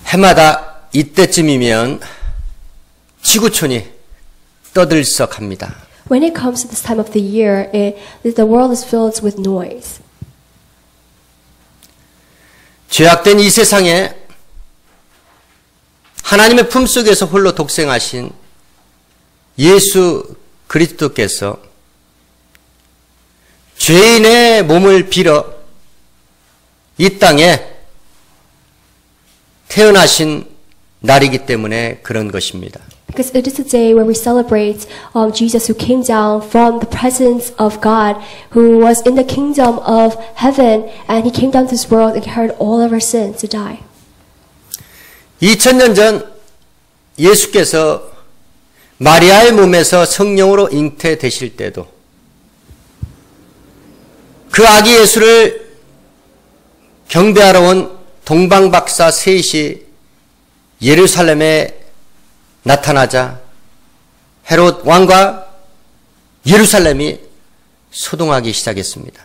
해마다 이때쯤이면 지구촌이 떠들썩합니다. When it comes to this time of the year, the world is filled with noise. 죄악된 이 세상에 하나님의 품속에서 홀로 독생하신 예수 그리스도께서 죄인의 몸을 빌어 이 땅에 태어나신 날이기 때문에 그런 것입니다. Because it is a day where we celebrate Jesus who came down from the presence of God, who was in the kingdom of heaven, and he came down to this world and carried all of our sins to die. 2000년 전 예수께서 마리아의 몸에서 성령으로 잉태되실 때도 그 아기 예수를 경배하러 온 동방박사 셋이 예루살렘에 나타나자 헤롯 왕과 예루살렘이 소동하기 시작했습니다.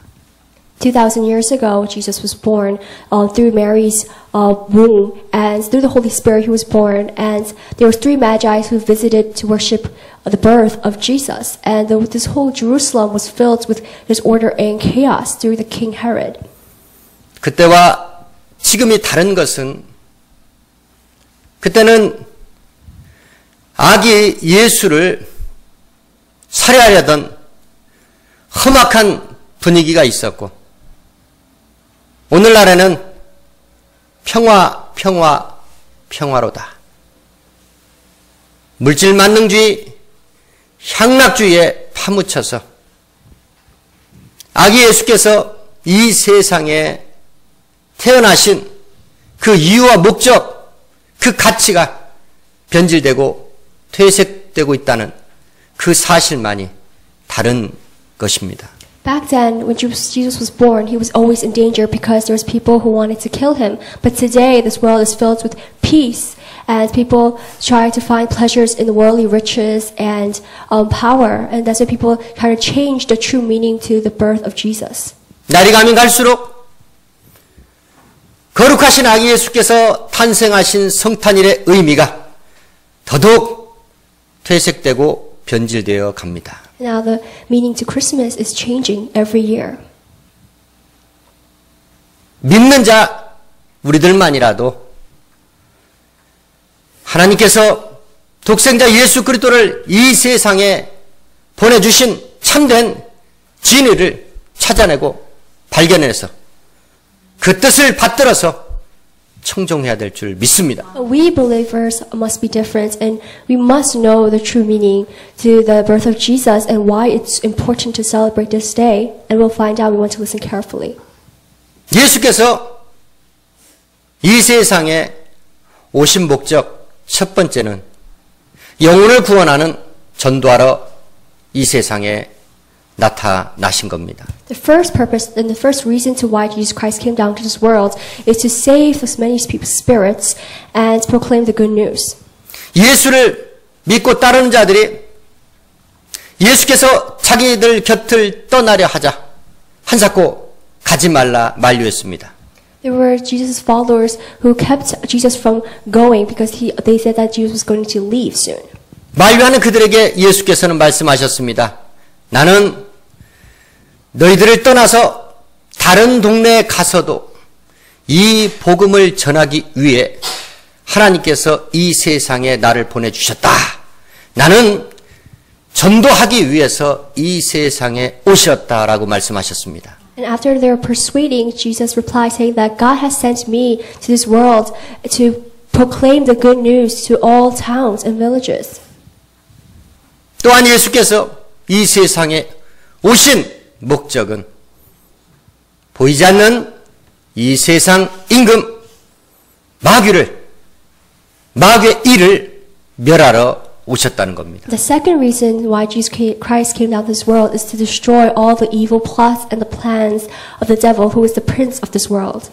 2000 years ago, Jesus was born through Mary's womb, and through the Holy Spirit he was born, and there were 3 magi who visited to worship the birth of Jesus, and this whole Jerusalem was filled with disorder and chaos through the King Herod. 그때와 지금이 다른 것은 그때는 아기 예수를 살해하려던 험악한 분위기가 있었고 오늘날에는 평화로다. 물질 만능주의, 향락주의에 파묻혀서 아기 예수께서 이 세상에 태어나신 그 이유와 목적, 그 가치가 변질되고 퇴색되고 있다는 그 사실만이 다른 것입니다. Back then, when Jesus was born, he was always in danger because there was people who wanted to kill him. But today, this world is filled with peace, and people try to find pleasures in worldly riches and power, and that's why people try to change the true meaning to the birth of Jesus. 날이 가면 갈수록 거룩하신 아기 예수께서 탄생하신 성탄일의 의미가 더더욱 퇴색되고 변질되어 갑니다. Now the meaning to Christmas is changing every year. 믿는 자 우리들만이라도 하나님께서 독생자 예수 그리스도를 이 세상에 보내주신 참된 진리를 찾아내고 발견해서 그 뜻을 받들어서 청종해야 될 줄 믿습니다. We believers must be different, and we must know the true meaning to the birth of Jesus and why it's important to celebrate this day. And we'll find out. We want to listen carefully. 예수께서 이 세상에 오신 목적 첫 번째는 영혼을 구원하는 전도하러 이 세상에 나타나신 겁니다. The first purpose and the first reason to why Jesus Christ came down to this world is to save as many people's spirits and proclaim the good news. 예수를 믿고 따르는 자들이 예수께서 자기들 곁을 떠나려 하자 한사코 가지 말라 만류했습니다. There were Jesus' followers who kept Jesus from going because they said that Jesus was going to leave soon. 만류하는 그들에게 예수께서는 말씀하셨습니다. 나는 너희들을 떠나서 다른 동네에 가서도 이 복음을 전하기 위해 하나님께서 이 세상에 나를 보내주셨다. 나는 전도하기 위해서 이 세상에 오셨다라고 말씀하셨습니다. And after they were persuading, Jesus replied saying that God has sent me to this world to proclaim the good news to all towns and villages. 또한 예수께서 이 세상에 오신 목적은 보이지 않는 이 세상 임금 마귀의 일을 멸하러 오셨다는 겁니다. The second reason why Jesus Christ came down to this world is to destroy all the evil plots and the plans of the devil, who is the prince of this world.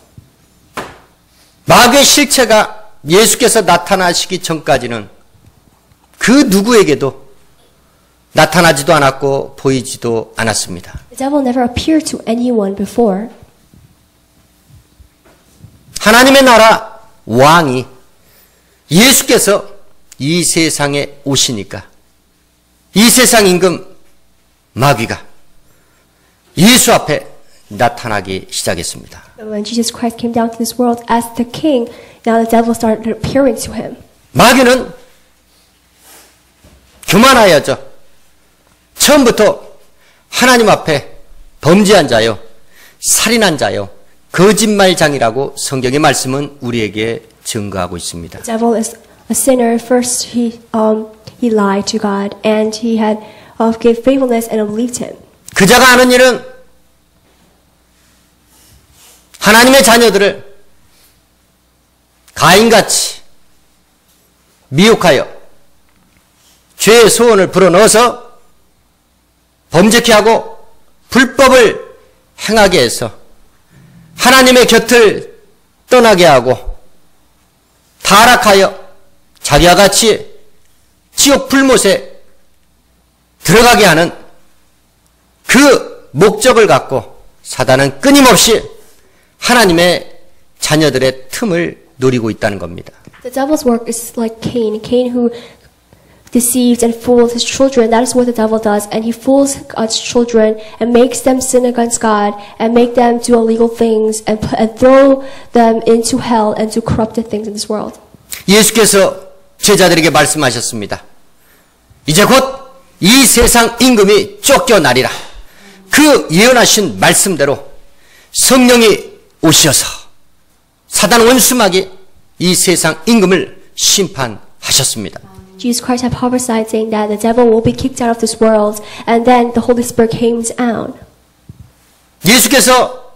마귀의 실체가 예수께서 나타나시기 전까지는 그 누구에게도 나타나지도 않았고 보이지도 않았습니다. The devil never appeared to anyone before. 하나님의 나라 왕이 예수께서 이 세상에 오시니까 이 세상 임금 마귀가 예수 앞에 나타나기 시작했습니다. When Jesus Christ came down to this world as the king, now the devil started appearing to him. 마귀는 교만하여져 처음부터 하나님 앞에 범죄한 자요, 살인한 자요, 거짓말장이라고 성경의 말씀은 우리에게 증거하고 있습니다. The devil is a sinner. First, he lied to God, and he had gave faithfulness and believed him. 그자가 하는 일은 하나님의 자녀들을 가인같이 미혹하여 죄의 소원을 불어넣어서 범죄케 하고 불법을 행하게 해서 하나님의 곁을 떠나게 하고 타락하여 자기와 같이 지옥 불못에 들어가게 하는 그 목적을 갖고 사단은 끊임없이 하나님의 자녀들의 틈을 노리고 있다는 겁니다. The devil's work is like Cain. Cain who deceived and fooled his children. That is what the devil does. And he fools God's children and makes them sin against God and make them do illegal things and throw them into hell and do corrupted things in this world. 예수께서 제자들에게 말씀하셨습니다. 이제 곧 이 세상 임금이 쫓겨나리라. 그 예언하신 말씀대로 성령이 오셔서 사단 원수마귀 이 세상 임금을 심판하셨습니다. Jesus Christ had prophesied saying that the devil will be kicked out of this world, and then the Holy Spirit came down. 예수께서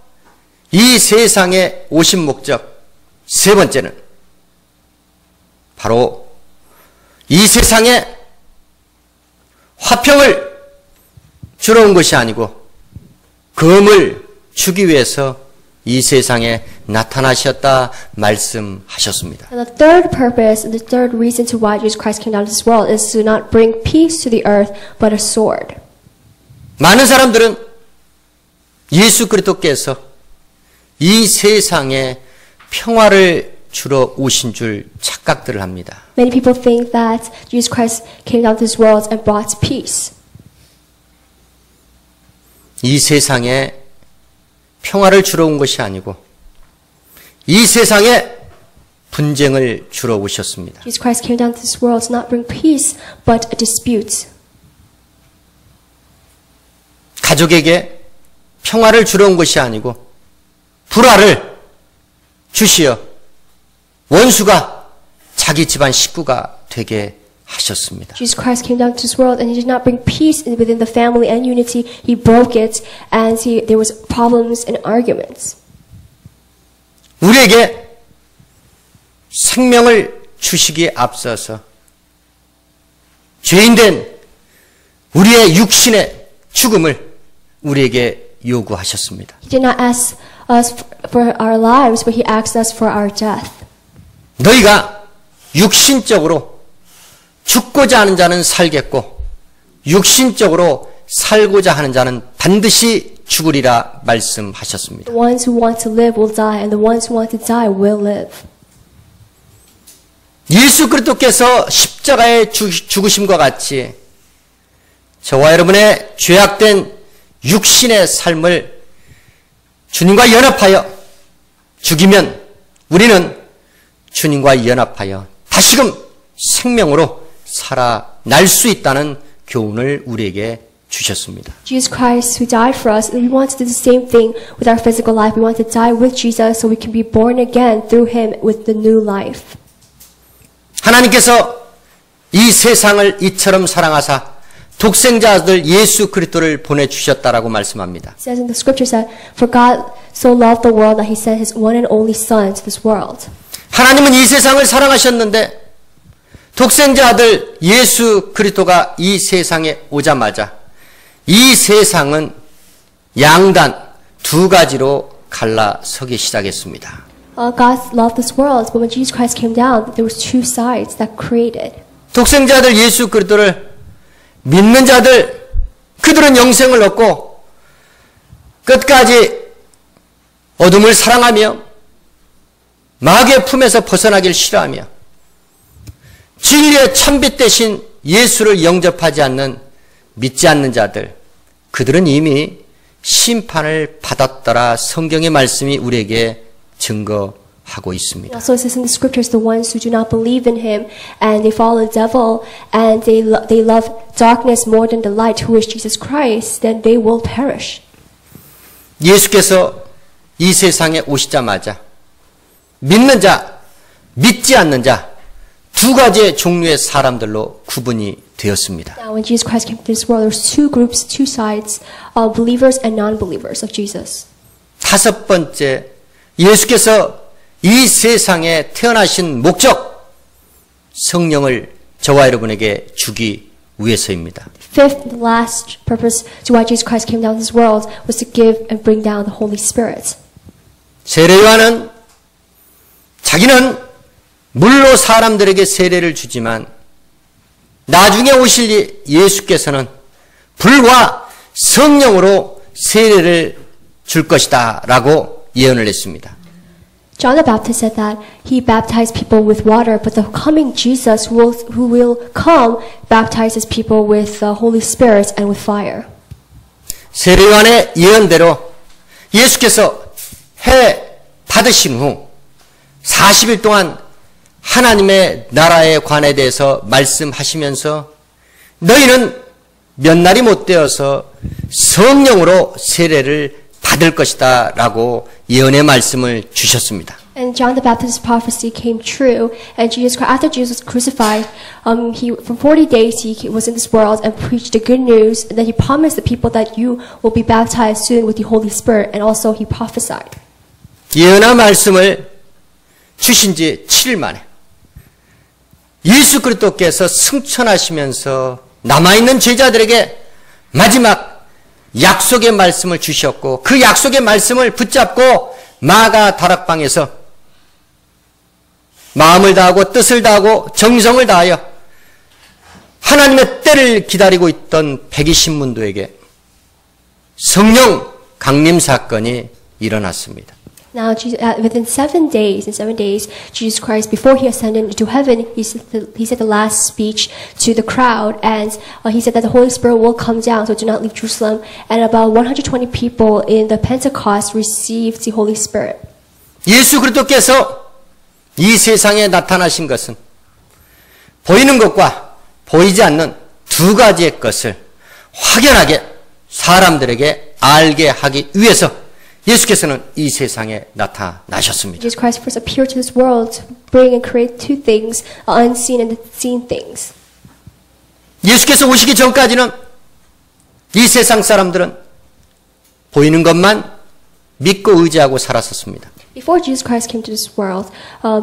이 세상에 오신 목적 세 번째는 바로 이 세상에 화평을 주러 온 것이 아니고 금을 주기 위해서 이 세상에 나타나셨다 말씀하셨습니다. And the third purpose, and the third reason to why Jesus Christ came down to this world is to not bring peace to the earth, but a sword. 많은 사람들은 예수 그리스도께서 이 세상에 평화를 주러 오신 줄 착각들을 합니다. Many people think that Jesus Christ came down to this world and brought peace. 이 세상에 평화를 주러 온 것이 아니고 이 세상에 분쟁을 주러 오셨습니다. Jesus Christ came down to this world to not bring peace, but a dispute. 가족에게 평화를 주러 온 것이 아니고 불화를 주시어 원수가 자기 집안 식구가 되게 하셨습니다. Jesus Christ came down to this world and he did not bring peace within the family and unity. He broke it and there was problems and arguments. 우리에게 생명을 주시기에 앞서서 죄인된 우리의 육신의 죽음을 우리에게 요구하셨습니다. He did not ask us for our lives, but he asked us for our death. 너희가 육신적으로 죽고자 하는 자는 살겠고 육신적으로 살고자 하는 자는 반드시 죽으리라 말씀하셨습니다. The ones who want to live will die, and the ones who want to die will live. 예수 그리스도께서 십자가에 죽으심과 같이 저와 여러분의 죄악된 육신의 삶을 주님과 연합하여 죽이면 우리는 주님과 연합하여 다시금 생명으로 살아날 수 있다는 교훈을 우리에게 주셨습니다. Jesus Christ who died for us, and we want to do the same thing with our physical life. We want to die with Jesus so we can be born again through him with the new life. 하나님께서 이 세상을 이처럼 사랑하사 독생자 아들 예수 그리스도를 보내주셨다라고 말씀합니다. It says in the scriptures that for God so loved the world that he sent his one and only son to this world. 하나님은 이 세상을 사랑하셨는데 독생자 아들 예수 그리스도가 이 세상에 오자마자 이 세상은 양단 두 가지로 갈라서기 시작했습니다. God loved this world, but when Jesus Christ came down, there was two sides that created. 독생자 아들 예수 그리스도를 믿는 자들, 그들은 영생을 얻고 끝까지 어둠을 사랑하며 마귀의 품에서 벗어나기를 싫어하며 진리의 참빛 대신 예수를 영접하지 않는 믿지 않는 자들, 그들은 이미 심판을 받았더라 성경의 말씀이 우리에게 증거하고 있습니다. It also says in the scriptures, the ones who do not believe in him and they follow the devil and they love darkness more than the light, who is Jesus Christ, then they will perish. 예수께서 이 세상에 오시자마자 믿는 자, 믿지 않는 자, 두 가지의 종류의 사람들로 구분이 되었습니다. Now, when Jesus Christ came to this world, there was two groups, two sides, believers and non-believers of Jesus. 다섯 번째, 예수께서 이 세상에 태어나신 목적, 성령을 저와 여러분에게 주기 위해서입니다. Fifth and last purpose to why Jesus Christ came down to this world was to give and bring down the Holy Spirit. 세례 요한은 자기는 물로 사람들에게 세례를 주지만 나중에 오실 예수께서는 불과 성령으로 세례를 줄 것이다 라고 예언을 했습니다. John the Baptist said that he baptized people with water, but the coming Jesus who will come baptizes people with the Holy Spirit and with fire. 세례 요한의 예언대로 예수께서 해 받으신 후 40일 동안 하나님의 나라에 관해 대해서 말씀하시면서 너희는 몇 날이 못 되어서 성령으로 세례를 받을 것이다 라고 예언의 말씀을 주셨습니다. And John the Baptist's prophecy came true, and after Jesus was crucified, for 40 days he was in this world and preached the good news, and then he promised the people that you will be baptized soon with the Holy Spirit, and also he prophesied. 예언의 말씀을 주신 지 7일 만에 예수 그리스도께서 승천하시면서 남아있는 제자들에게 마지막 약속의 말씀을 주셨고 그 약속의 말씀을 붙잡고 마가 다락방에서 마음을 다하고 뜻을 다하고 정성을 다하여 하나님의 때를 기다리고 있던 백의 신문도에게 성령 강림 사건이 일어났습니다. Now, within 7 days, Jesus Christ, before he ascended into heaven, he said the last speech to the crowd, and he said that the Holy Spirit will come down, so do not leave Jerusalem. And about 120 people in the Pentecost received the Holy Spirit. 예수 그리스도께서 이 세상에 나타나신 것은 보이는 것과 보이지 않는 두 가지의 것을 확연하게 사람들에게 알게 하기 위해서 예수께서는 이 세상에 나타나셨습니다. Jesus Christ first appeared to this world to bring and create two things, unseen and seen things. 예수께서 오시기 전까지는 이 세상 사람들은 보이는 것만 믿고 의지하고 살았었습니다. Before Jesus Christ came to this world,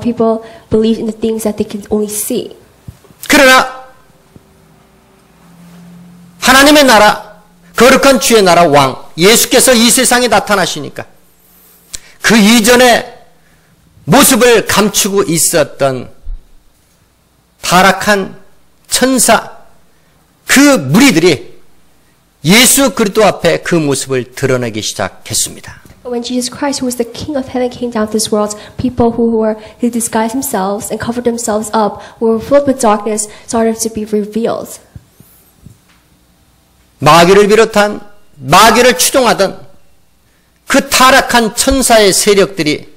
people believed in the things that they could only see. 그러나 하나님의 나라, 거룩한 주의 나라 왕 예수께서 이 세상에 나타나시니까 그 이전에 모습을 감추고 있었던 타락한 천사 그 무리들이 예수 그리스도 앞에 그 모습을 드러내기 시작했습니다. When Jesus Christ, who was the King of Heaven, came down to this world, people who disguised themselves and covered themselves up, who were filled with darkness, started to be revealed. 마귀를 비롯한 마귀를 추종하던 그 타락한 천사의 세력들이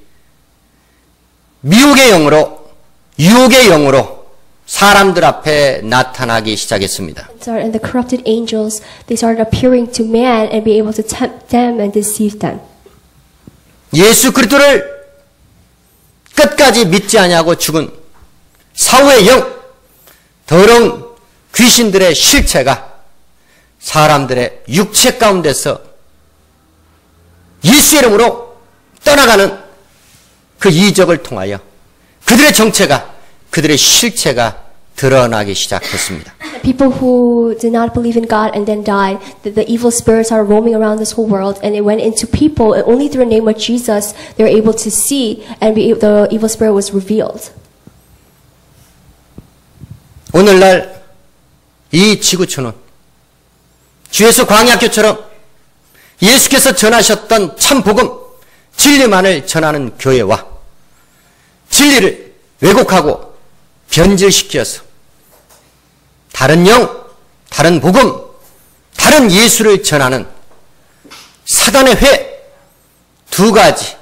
미혹의 영으로 유혹의 영으로 사람들 앞에 나타나기 시작했습니다. And the corrupted angels, they started appearing to man and be able to tempt them and deceive them. 예수 그리스도를 끝까지 믿지 아니하고 죽은 사후의 영, 더러운 귀신들의 실체가 사람들의 육체 가운데서 예수 이름으로 떠나가는 그 이적을 통하여 그들의 정체가, 그들의 실체가 드러나기 시작했습니다. People who did not believe in God and then died, the evil spirits are roaming around this whole world, and it went into people, and only through the name of Jesus they were able to see, and the evil spirit was revealed. 오늘날 이 지구촌은 주에서 광야교처럼 예수께서 전하셨던 참 복음, 진리만을 전하는 교회와 진리를 왜곡하고 변질시켜서 다른 영, 다른 복음, 다른 예수를 전하는 사단의 회, 두 가지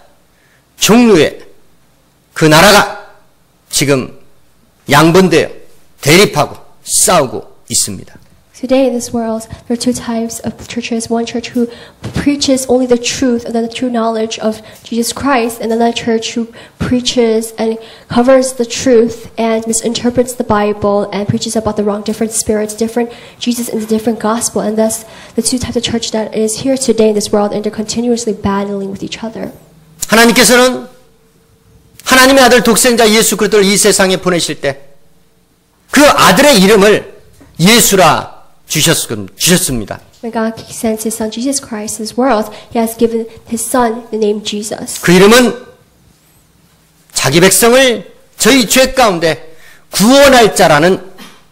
종류의 그 나라가 지금 양분되어 대립하고 싸우고 있습니다. Today in this world, there are two types of churches. One church who preaches only the truth and the true knowledge of Jesus Christ, and another church who preaches and covers the truth and misinterprets the Bible and preaches about the wrong, different spirits, different Jesus and the different gospel. And thus, the two types of church that is here today in this world, and they're continuously battling with each other. 하나님께서는 하나님의 아들 독생자 예수 그리스도를 이 세상에 보내실 때 그 아들의 이름을 예수라 주셨습니다. When God sends His Son Jesus Christ to this world, He has given His Son the name Jesus. 그 이름은 자기 백성을 저희 죄 가운데 구원할 자라는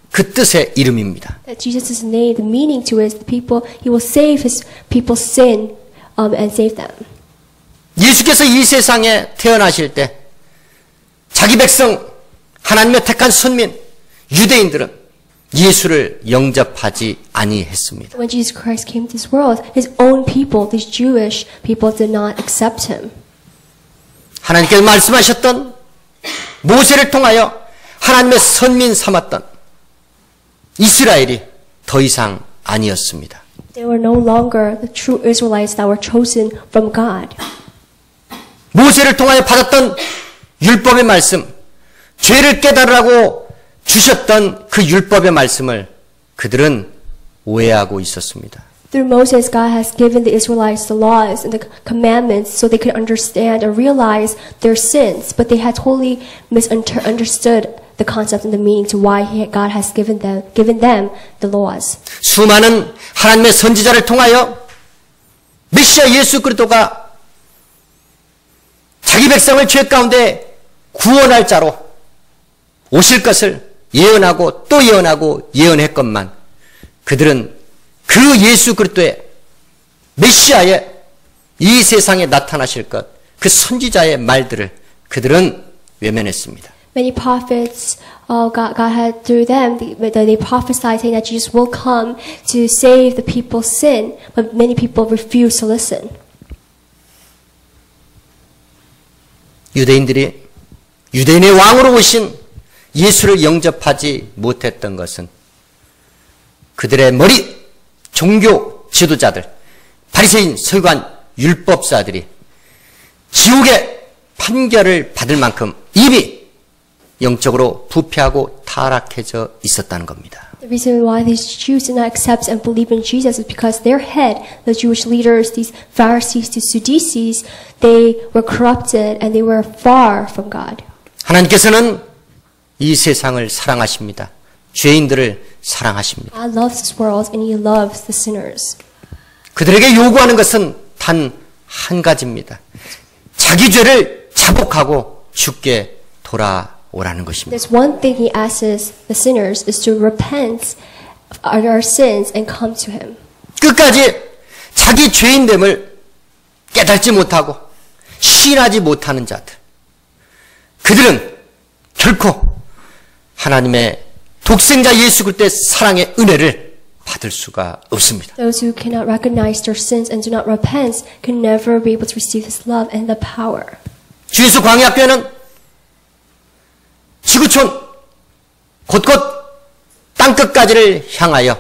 그 뜻의 이름입니다. That Jesus' name, the meaning to it is the people, He will save His people's sin and save them. 예수께서 이 세상에 태어나실 때 자기 백성, 하나님의 택한 선민, 유대인들은 예수를 영접하지 아니했습니다. When Jesus Christ came to this world, His own people, these Jewish people, did not accept Him. 하나님께서 말씀하셨던 모세를 통하여 하나님의 선민 삼았던 이스라엘이 더 이상 아니었습니다. They were no longer the true Israelites that were chosen from God. 모세를 통하여 받았던 율법의 말씀, 죄를 깨달으라고 주셨던 그 율법의 말씀을 그들은 오해하고 있었습니다. Through Moses, God has given the Israelites the laws and the commandments so they could understand and realize their sins, but they had totally misunderstood the concept and the meaning to why God has given them the laws. 수많은 하나님의 선지자를 통하여 메시아 예수 그리스도가 자기 백성을 죄 가운데 구원할 자로 오실 것을 예언하고 또 예언하고 예언했건만 그들은 그 예수 그리스도의 메시아의 이 세상에 나타나실 것, 그 선지자의 말들을 그들은 외면했습니다. Many prophets, God had through them, they prophesied saying that Jesus will come to save the people's sin, but many people refused to listen. 유대인들이 유대인의 왕으로 오신 예수를 영접하지 못했던 것은 그들의 머리, 종교 지도자들, 바리새인, 서기관, 율법사들이 지옥의 판결을 받을 만큼 이미 영적으로 부패하고 타락해져 있었다는 겁니다. The reason why these Jews did not accept and believe in Jesus is because their head, the Jewish leaders, these Pharisees, these Sadducees, they were corrupted and they were far from God. 하나님께서는 이 세상을 사랑하십니다. 죄인들을 사랑하십니다. God loves this world and He loves the sinners. 그들에게 요구하는 것은 단 한 가지입니다. 자기 죄를 자복하고 주께 돌아오라는 것입니다. There's one thing He asks the sinners is to repent of our sins and come to Him. 끝까지 자기 죄인됨을 깨닫지 못하고 신하지 못하는 자들, 그들은 결코 하나님의 독생자 예수 그리스도의 사랑의 은혜를 받을 수가 없습니다. Those who cannot recognize their sins and do not repent can never be able to receive His love and the power. 주 예수 광야교회는 지구촌 곳곳 땅끝까지를 향하여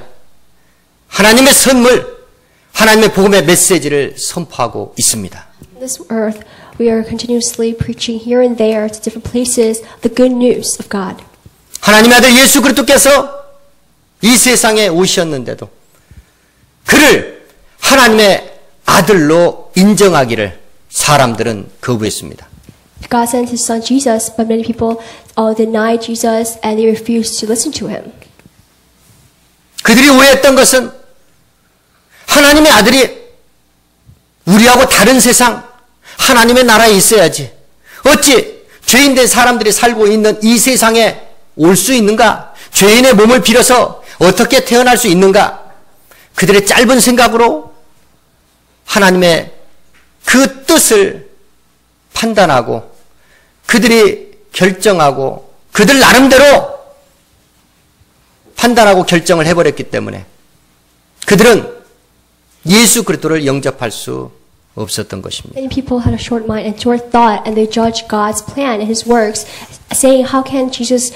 하나님의 선물, 하나님의 복음의 메시지를 선포하고 있습니다. On this earth, we are continuously preaching here and there to different places the good news of God. 하나님의 아들 예수 그리스도께서 이 세상에 오셨는데도 그를 하나님의 아들로 인정하기를 사람들은 거부했습니다. God sent His Son Jesus, but many people denied Jesus and they refused to listen to Him. 그들이 오해했던 것은 하나님의 아들이 우리하고 다른 세상, 하나님의 나라에 있어야지. 어찌 죄인된 사람들이 살고 있는 이 세상에 올 수 있는가? 죄인의 몸을 빌어서 어떻게 태어날 수 있는가? 그들의 짧은 생각으로 하나님의 그 뜻을 판단하고 그들이 결정하고 그들 나름대로 판단하고 결정을 해버렸기 때문에 그들은 예수 그리스도를 영접할 수 없었던 것입니다. Many people had a short mind and short thought, and they judged God's plan and His works, saying, "How can Jesus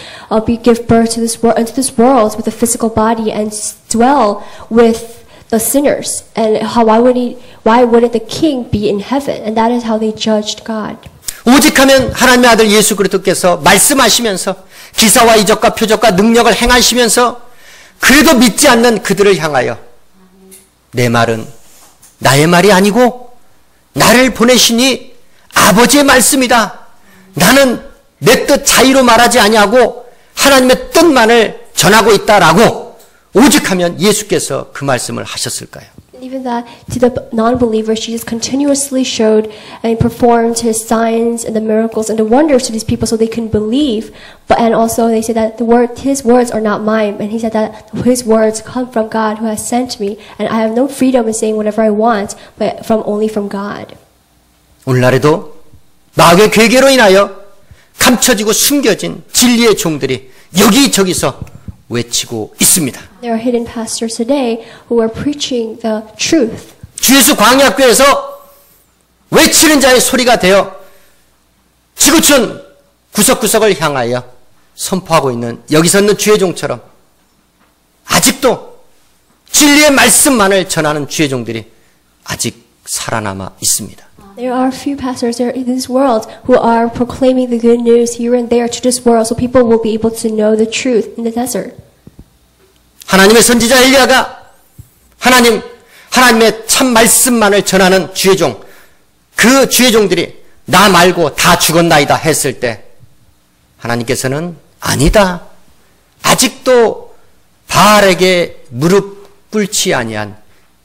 give birth to this world, into this world with a physical body and dwell with the sinners? And why wouldn't the King be in heaven?" And that is how they judged God. 오직하면 하나님의 아들 예수 그리스도께서 말씀하시면서 기사와 이적과 표적과 능력을 행하시면서 그래도 믿지 않는 그들을 향하여 내 말은 나의 말이 아니고 나를 보내시니 아버지의 말씀이다. 나는 내 뜻 자유로 말하지 아니하고 하나님의 뜻만을 전하고 있다라고 오직하면 예수께서 그 말씀을 하셨을까요? Even that to the non-believers, Jesus continuously showed and performed His signs and the miracles and the wonders to these people so they can believe. And also they said that His words are not mine. And He said that His words come from God who has sent me. And I have no freedom in saying whatever I want, but only from God. 오늘날에도 마귀의 괴계로 인하여 감춰지고 숨겨진 진리의 종들이 여기저기서 외치고 있습니다. There are hidden pastors today who are preaching the truth. 주 예수 광야교회에서 외치는 자의 소리가 되어 지구촌 구석구석을 향하여 선포하고 있는 여기서 있는 주의 종처럼 아직도 진리의 말씀만을 전하는 주의 종들이 아직 살아남아 있습니다. There are few pastors there in this world who are proclaiming the good news here and there to this world so people will be able to know the truth in the desert. 하나님의 선지자 엘리야가 하나님의 참 말씀만을 전하는 주의 종, 그 주의 종들이 나 말고 다 죽었나이다 했을 때 하나님께서는 아니다. 아직도 바알에게 무릎 꿇지 아니한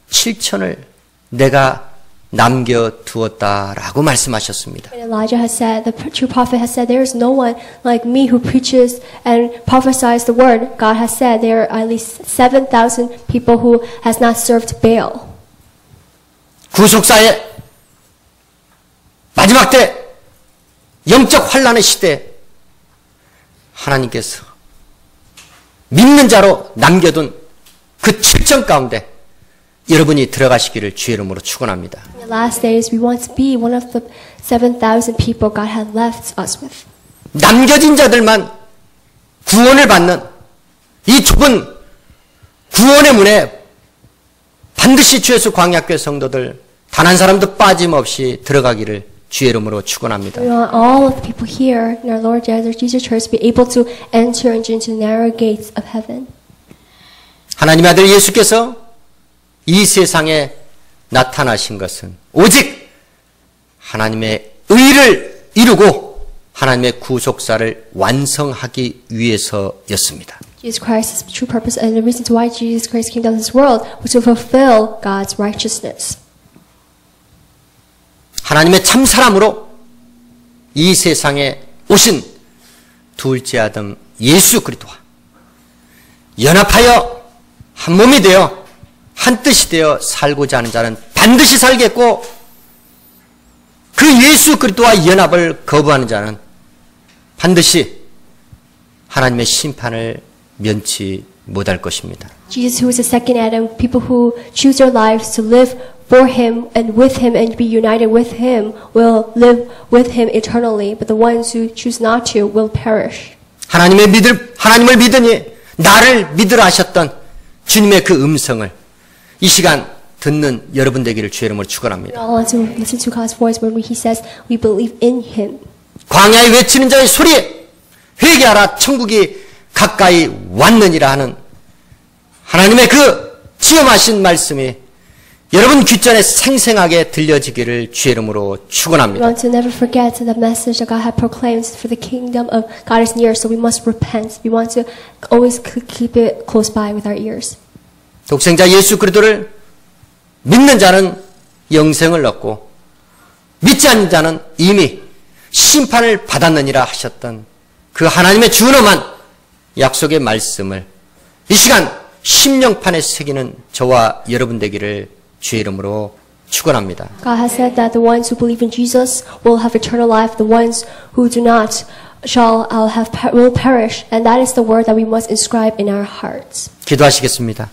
7천을 내가 남겨두었다라고 말씀하셨습니다. And Elijah has said, the true prophet has said, there is no one like me who preaches and prophesies the word. God has said there are at least 7,000 people who has not served Baal. 구속사의 마지막 때 영적 환란의 시대에 하나님께서 믿는 자로 남겨둔 그 7천 가운데 여러분이 들어가시기를 주의 이름으로 축원합니다. In the last days, we want to be one of the 7,000 people God had left us with. 남겨진 자들만 구원을 받는 이 좁은 구원의 문에 반드시 주 예수 광야교회 성도들 단 한 사람도 빠짐없이 들어가기를 주의 이름으로 축원합니다. We want all of the people here in our Lord Jesus Church to be able to enter into the narrow gates of heaven. 하나님의 아들 예수께서 이 세상에 나타나신 것은 오직 하나님의 의를 이루고 하나님의 구속사를 완성하기 위해서였습니다. Jesus Christ's true purpose and the reasons why Jesus Christ came down to this world was to fulfill God's righteousness. 하나님의 참 사람으로 이 세상에 오신 둘째 아들 예수 그리스도와 연합하여 한 몸이 되어 한 뜻이 되어 살고자 하는 자는 반드시 살겠고 그 예수 그리스도와 연합을 거부하는 자는 반드시 하나님의 심판을 면치 못할 것입니다. Jesus, who is the second Adam, people who choose their lives to live for Him and with Him and be united with Him will live with Him eternally, but the ones who choose not to will perish. 하나님을 믿으니 나를 믿으라 하셨던 주님의 그 음성을 이 시간 듣는 여러분 되기를 주의 이름으로 축원합니다. We all want to listen to God's voice when He says we believe in Him. 광야에 외치는 자의 소리에 회개하라 천국이 가까이 왔느니라 하는 하나님의 그 지엄하신 말씀이 여러분 귓전에 생생하게 들려지기를 주의 이름으로 We 축원합니다. want to never forget the message that God had proclaimed for the kingdom of God is near, so we must repent. We want to always keep it close by with our ears. 독생자 예수 그리스도를 믿는 자는 영생을 얻고 믿지 않는 자는 이미 심판을 받았느니라 하셨던 그 하나님의 준엄한 약속의 말씀을 이 시간 심령판에 새기는 저와 여러분 되기를 주의 이름으로 축원합니다. God has said that the ones who believe in Jesus will have eternal life. The ones who do not will perish, and that is the word that we must inscribe in our hearts. 기도하시겠습니다.